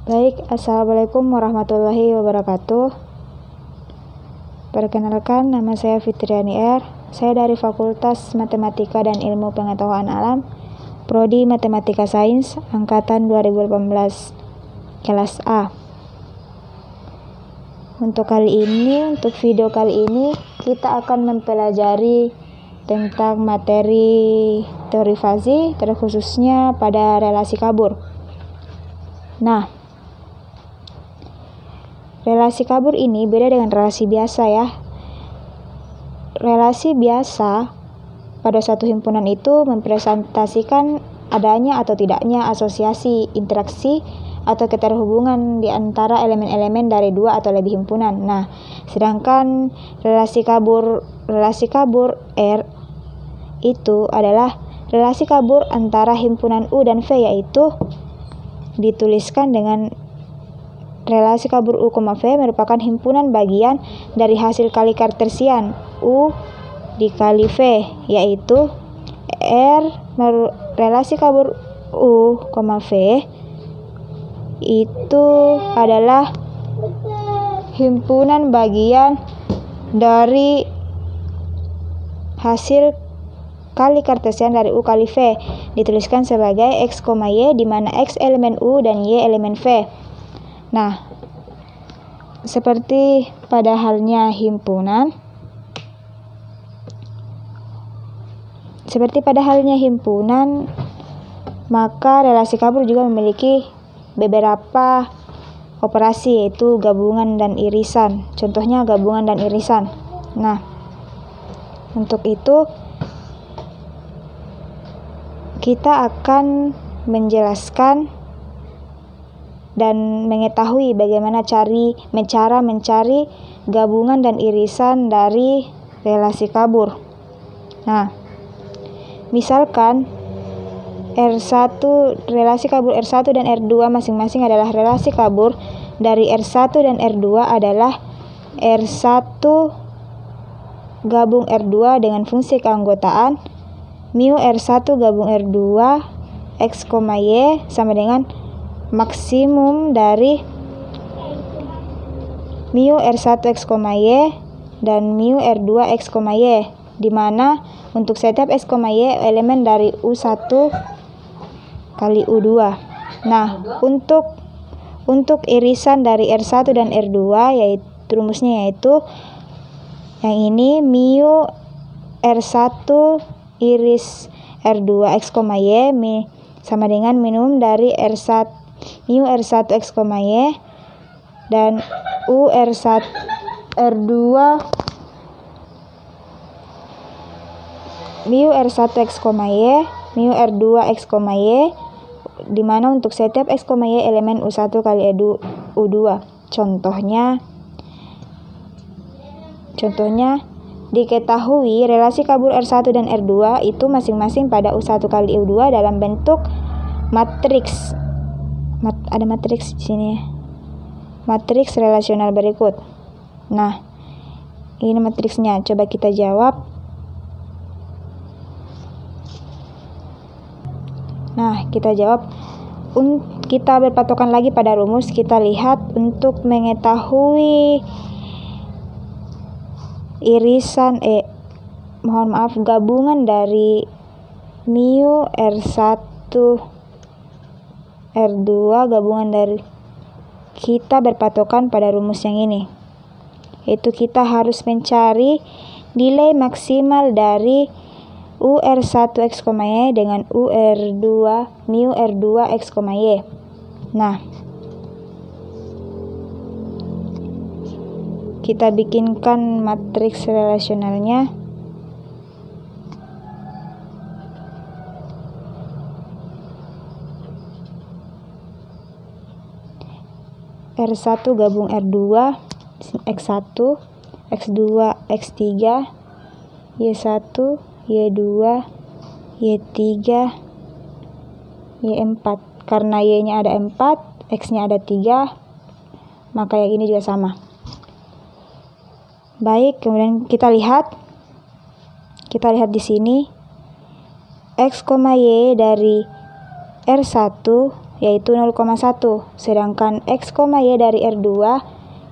Baik, Assalamualaikum warahmatullahi wabarakatuh. Perkenalkan, nama saya Fitriani R. Saya dari Fakultas Matematika dan Ilmu Pengetahuan Alam, Prodi Matematika Sains, Angkatan 2018, kelas A. Untuk video kali ini, kita akan mempelajari tentang materi teori fazi, terkhususnya pada relasi kabur. Nah, relasi kabur ini beda dengan relasi biasa ya. Relasi biasa pada suatu himpunan itu mempresentasikan adanya atau tidaknya asosiasi, interaksi, atau keterhubungan di antara elemen-elemen dari dua atau lebih himpunan. Nah, sedangkan relasi kabur R itu adalah relasi kabur antara himpunan U dan V, yaitu dituliskan dengan relasi kabur U, V merupakan himpunan bagian dari hasil kali kartesian U dikali V, yaitu relasi kabur U, V itu adalah himpunan bagian dari hasil kali kartesian dari U kali V, dituliskan sebagai X, Y, di mana X elemen U dan Y elemen V. Nah, seperti pada halnya himpunan, maka relasi kabur juga memiliki beberapa operasi, yaitu gabungan dan irisan. Contohnya gabungan dan irisan. Nah, untuk itu kita akan menjelaskan dan mengetahui bagaimana cara mencari gabungan dan irisan dari relasi kabur. Nah, misalkan relasi kabur R1 dan R2 masing-masing adalah relasi kabur dari R1 dan R2 adalah R1 gabung R2 dengan fungsi keanggotaan mu R1 gabung R2 X, Y sama dengan maksimum dari mu R1 X, Y dan mu R2 X, Y, di mana untuk setiap X, Y elemen dari U1 kali U2. Nah, untuk irisan dari R1 dan R2 rumusnya yaitu yang ini, mu R1 iris R2 X, Y sama dengan minimum dari mu R1 X, Y dan U R1 R2 mu R1 X, Y mu R2 X, Y, di mana untuk setiap X, Y elemen U1 kali U2. Contohnya diketahui relasi kabur R1 dan R2 itu masing-masing pada U1 kali U2 dalam bentuk matriks. Ada matriks di sini ya. Matriks relasional berikut. Nah, ini matriksnya. Coba kita jawab. Nah, kita jawab. Kita berpatokan lagi pada rumus. Kita lihat untuk mengetahui gabungan dari mu R1 R2 gabungan dari, kita berpatokan pada rumus yang ini, yaitu kita harus mencari nilai maksimal dari UR1 X, Y dengan UR2 mu R2 X, Y. Nah, kita bikinkan matriks relasionalnya. R1 gabung R2 X1, X2, X3, Y1, Y2, Y3, Y4. Karena Y-nya ada 4, X-nya ada 3, maka yang ini juga sama. Baik, kemudian kita lihat di sini X, Y dari R1 yaitu 0,1. Sedangkan X, Y dari R2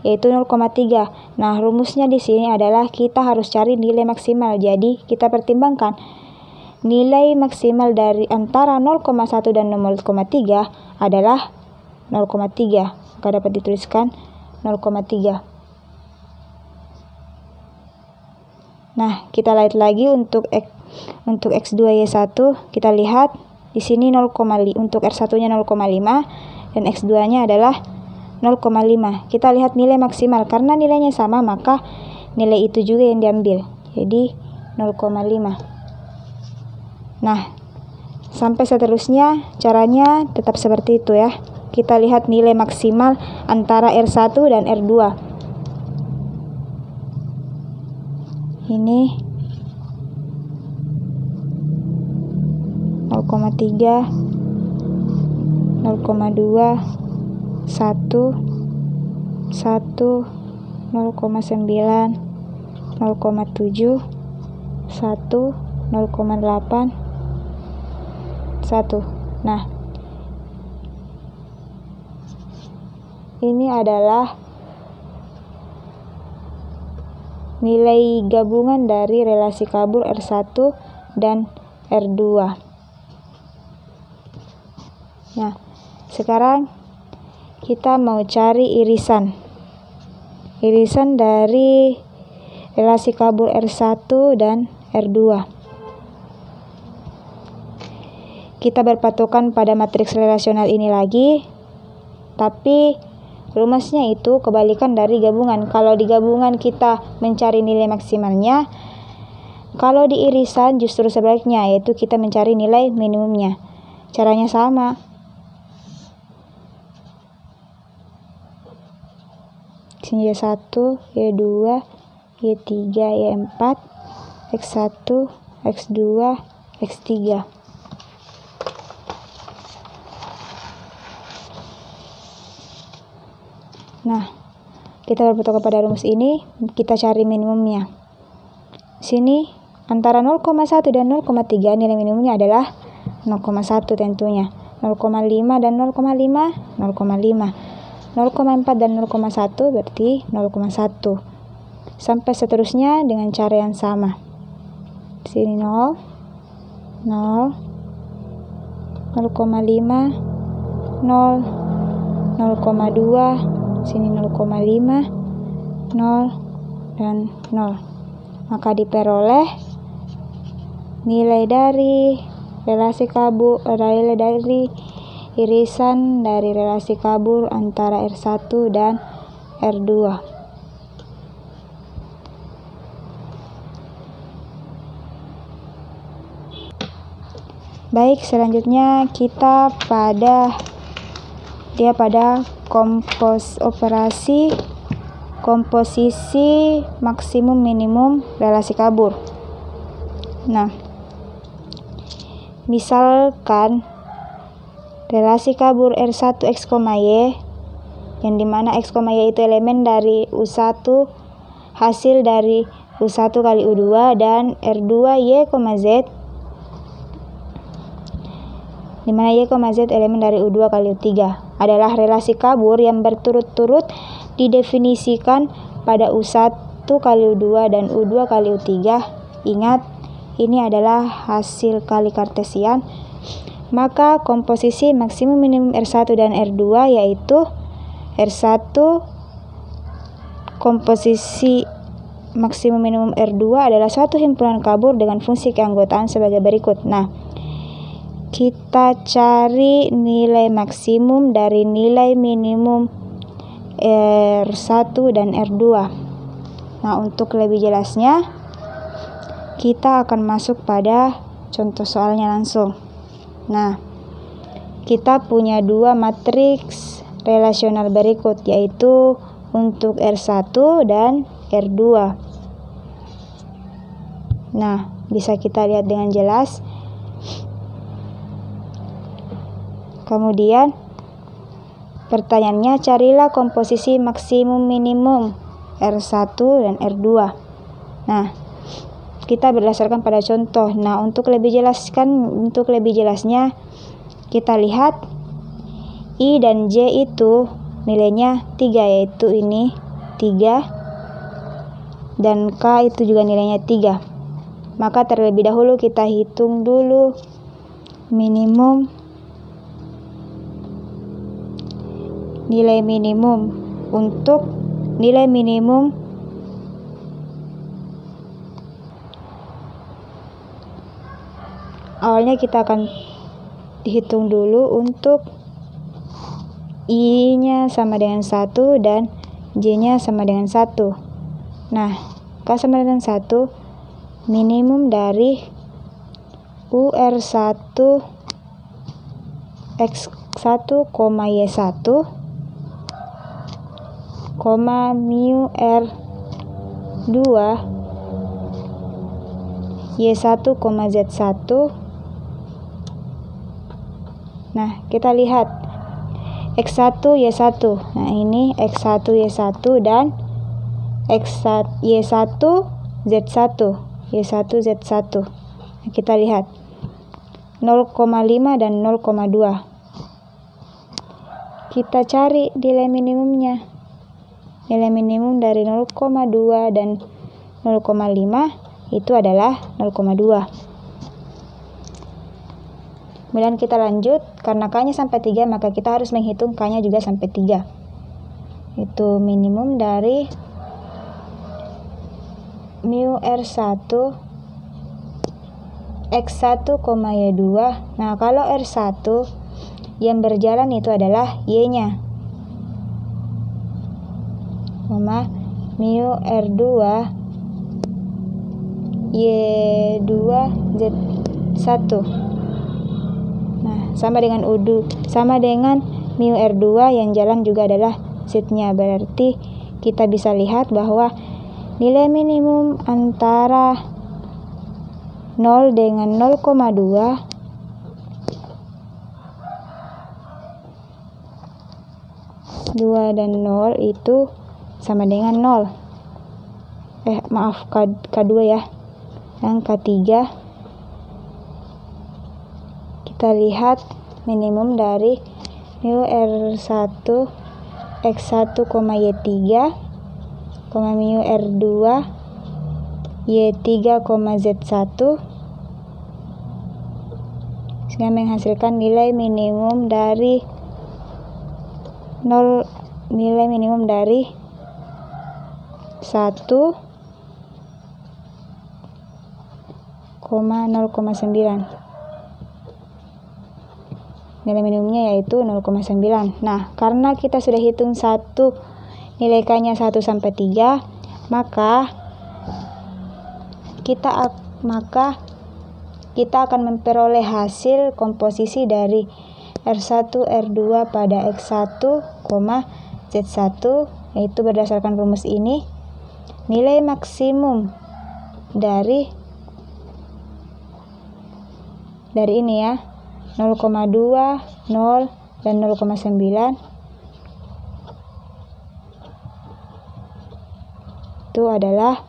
yaitu 0,3. Nah, rumusnya di sini adalah kita harus cari nilai maksimal. Jadi, kita pertimbangkan nilai maksimal dari antara 0,1 dan 0,3 adalah 0,3. Maka dapat dituliskan 0,3. Nah, kita lihat lagi untuk X2Y1, kita lihat di sini 0,5. Untuk R1-nya 0,5 dan X2-nya adalah 0,5. Kita lihat nilai maksimal, karena nilainya sama maka nilai itu juga yang diambil. Jadi 0,5. Nah, sampai seterusnya caranya tetap seperti itu ya. Kita lihat nilai maksimal antara R1 dan R2. Ini 0,3, 0,2, 1, 1, 0,9, 0,7, 1, 0,8, 1. Nah, ini adalah nilai gabungan dari relasi kabur R1 dan R2. Nah, sekarang kita mau cari irisan dari relasi kabur R1 dan R2. Kita berpatokan pada matriks relasional ini lagi, tapi rumusnya itu kebalikan dari gabungan. Kalau di gabungan kita mencari nilai maksimalnya, kalau di irisan justru sebaliknya, yaitu kita mencari nilai minimumnya. Caranya sama. Sini Y1, Y2, Y3, Y4, X1, X2, X3. Nah, kita berpatokan pada rumus ini, kita cari minimumnya. Sini antara 0,1 dan 0,3 nilai minimumnya adalah 0,1 tentunya. 0,5 dan 0,5, 0,5. 0,4 dan 0,1 berarti 0,1. Sampai seterusnya dengan cara yang sama. Sini 0, 0, 0,5, 0, 0,2, sini 0,5, 0, dan 0. Maka diperoleh nilai dari relasi kabur, nilai dari irisan dari relasi kabur antara R1 dan R2. Baik, selanjutnya kita pada operasi komposisi maksimum minimum relasi kabur. Nah, misalkan relasi kabur R1 X, Y, yang dimana X, Y itu elemen dari U1 hasil dari U1 kali U2, dan R2 Y, Z, dimana Y, Z elemen dari U2 kali U3, adalah relasi kabur yang berturut-turut didefinisikan pada U1 kali U2 dan U2 kali U3. Ingat, ini adalah hasil kali kartesian. Maka komposisi maksimum minimum R1 dan R2 yaitu R1 komposisi maksimum minimum R2 adalah suatu himpunan kabur dengan fungsi keanggotaan sebagai berikut. Nah, kita cari nilai maksimum dari nilai minimum R1 dan R2. Nah, untuk lebih jelasnya kita akan masuk pada contoh soalnya langsung. Nah, kita punya dua matriks relasional berikut, yaitu untuk R1 dan R2. Nah, bisa kita lihat dengan jelas. Kemudian, pertanyaannya, carilah komposisi maksimum minimum R1 dan R2. Nah, kita berdasarkan pada contoh. Nah, untuk lebih jelasnya kita lihat I dan J itu nilainya 3, yaitu ini 3, dan K itu juga nilainya 3. Maka terlebih dahulu kita hitung dulu nilai minimum. Untuk nilai minimum awalnya kita akan hitung dulu untuk I-nya sama dengan 1 dan J-nya sama dengan 1. Nah, K sama dengan 1, minimum dari UR1 X1, Y1, mu R2 Y1, Z1. Nah, kita lihat X1, Y1. Nah, ini X1, Y1 dan Y1, Z1. Y1, Z1. Nah, kita lihat 0,5 dan 0,2. Kita cari nilai minimumnya. Nilai minimum dari 0,2 dan 0,5 itu adalah 0,2. Kemudian kita lanjut, karena K-nya sampai 3, maka kita harus menghitung K-nya juga sampai 3. Itu minimum dari mu R1 X1, Y2. Nah, kalau R1 yang berjalan itu adalah Y-nya. Mu R2 Y2 Z1. Nah, sama dengan mu R2 yang jalan juga adalah Z-nya. Berarti kita bisa lihat bahwa nilai minimum antara 0 dengan 0,2 2 dan 0 itu sama dengan 0. K2 ya. Yang K3 kita lihat minimum dari mu R1 X1, Y3, mu R2 Y3, Z1, sehingga menghasilkan nilai minimum dari 1,0,9. Nilai minimumnya yaitu 0,9. Nah, karena kita sudah hitung nilai K-nya 1 sampai 3, maka kita akan memperoleh hasil komposisi dari R1, R2 pada X1, Z1, yaitu berdasarkan rumus ini. Nilai maksimum dari ini ya, 0,2, 0, dan 0,9 itu adalah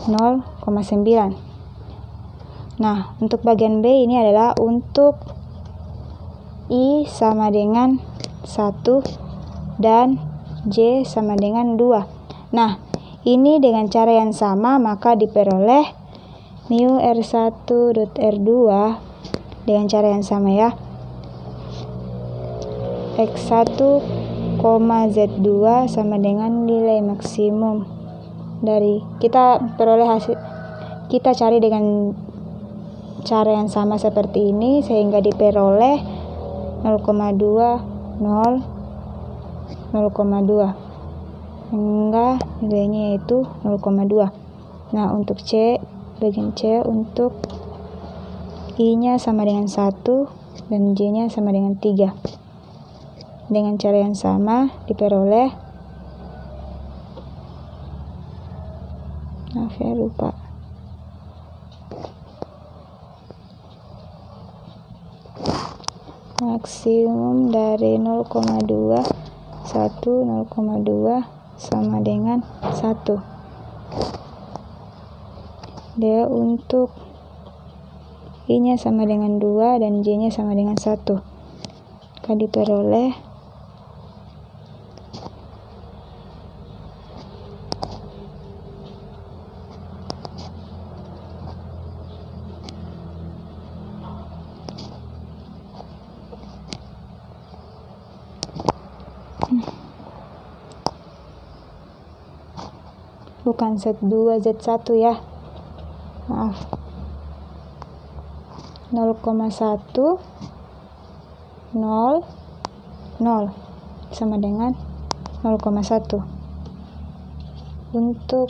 0,9. Nah, untuk bagian B ini adalah untuk I sama dengan 1 dan J sama dengan 2. Nah, ini dengan cara yang sama maka diperoleh mu R1 dot R2 dengan cara yang sama ya. X1, Z2 sama dengan nilai maksimum dari kita peroleh hasil, kita cari dengan cara yang sama seperti ini sehingga diperoleh 0,2, 0, 0,2 hingga nilainya yaitu 0,2. Nah, untuk bagian C untuk I-nya sama dengan 1 dan J-nya sama dengan 3. Dengan cara yang sama diperoleh, maaf ya lupa, maksimum dari 0,2, 1, 0,2 sama dengan 1. Dia untuk I-nya sama dengan 2 dan J-nya sama dengan 1. Maka diperoleh bukan Z2 Z1 ya, maaf, 0,1 0 0 sama dengan 0,1. Untuk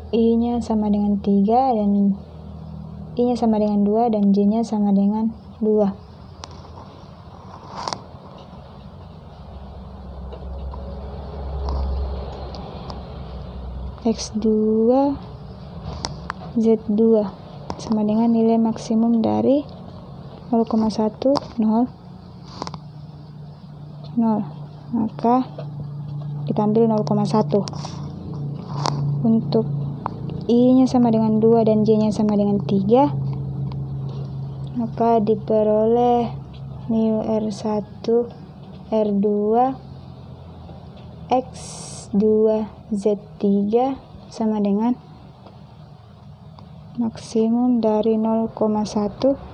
I nya sama dengan 3 dan I nya sama dengan 2 dan J nya sama dengan 2. X2 Z2 sama dengan nilai maksimum dari 0,1 0 0, maka kita ambil 0,1. Untuk I nya sama dengan 2 dan J nya sama dengan 3, maka diperoleh mu R1 R2 X2 Z3 sama dengan maksimum dari 0,1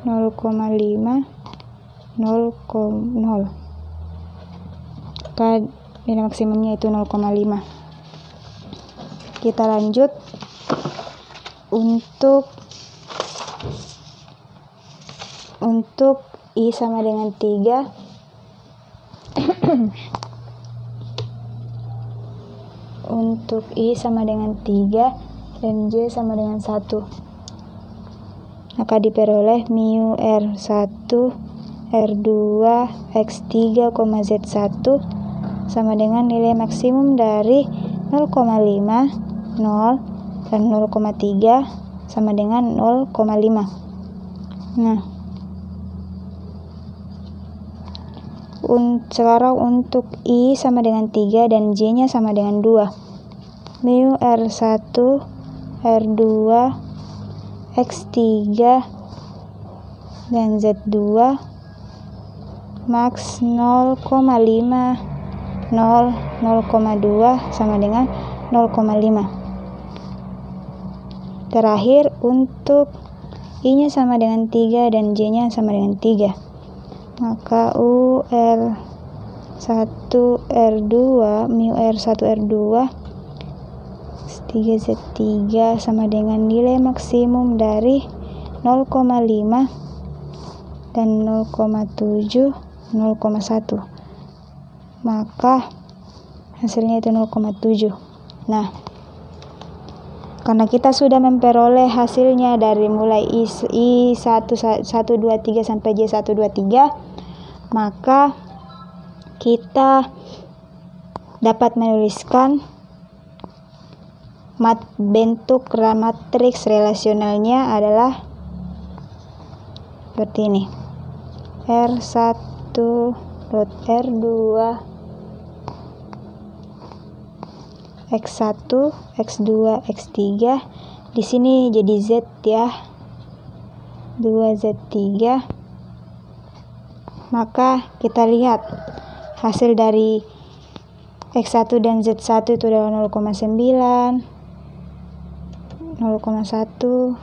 0,5 0,0. Maka nilai maksimumnya itu 0,5. Kita lanjut untuk I sama dengan 3 untuk I sama dengan 3 dan J sama dengan 1, maka diperoleh mu R1 R2 X3, Z1 sama dengan nilai maksimum dari 0,5 0 dan 0,3 sama dengan 0,5. Nah, sekarang untuk I sama dengan 3 dan J nya sama dengan 2, mu R1 R2 X3 dan Z2 max 0,5 0 0,2 sama dengan 0,5. Terakhir untuk I nya sama dengan 3 dan J nya sama dengan 3, maka UR1 R2 mu R1 R2 3Z3 sama dengan nilai maksimum dari 0,5 dan 0,7 0,1, maka hasilnya itu 0,7. Nah, karena kita sudah memperoleh hasilnya dari mulai I1 1 2 3 sampai J1 2 3, maka kita dapat menuliskan bentuk matriks relasionalnya adalah seperti ini. R1 R2 X1 X2 X3, di sini jadi Z ya, 2Z3. Maka kita lihat hasil dari X1 dan Z1 itu adalah 0,9 0,1 0,5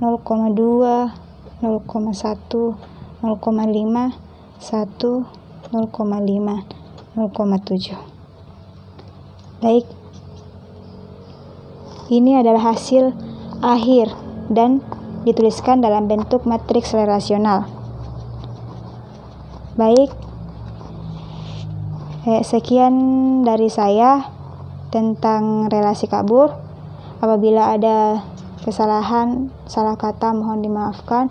0,2 0,1 0,5 1 0,5 0,7. Baik, ini adalah hasil akhir dan dituliskan dalam bentuk matriks relasional. Baik, sekian dari saya tentang relasi kabur. Apabila ada kesalahan, salah kata, mohon dimaafkan.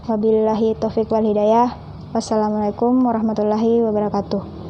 Wabillahi taufiq wal hidayah. Wassalamualaikum warahmatullahi wabarakatuh.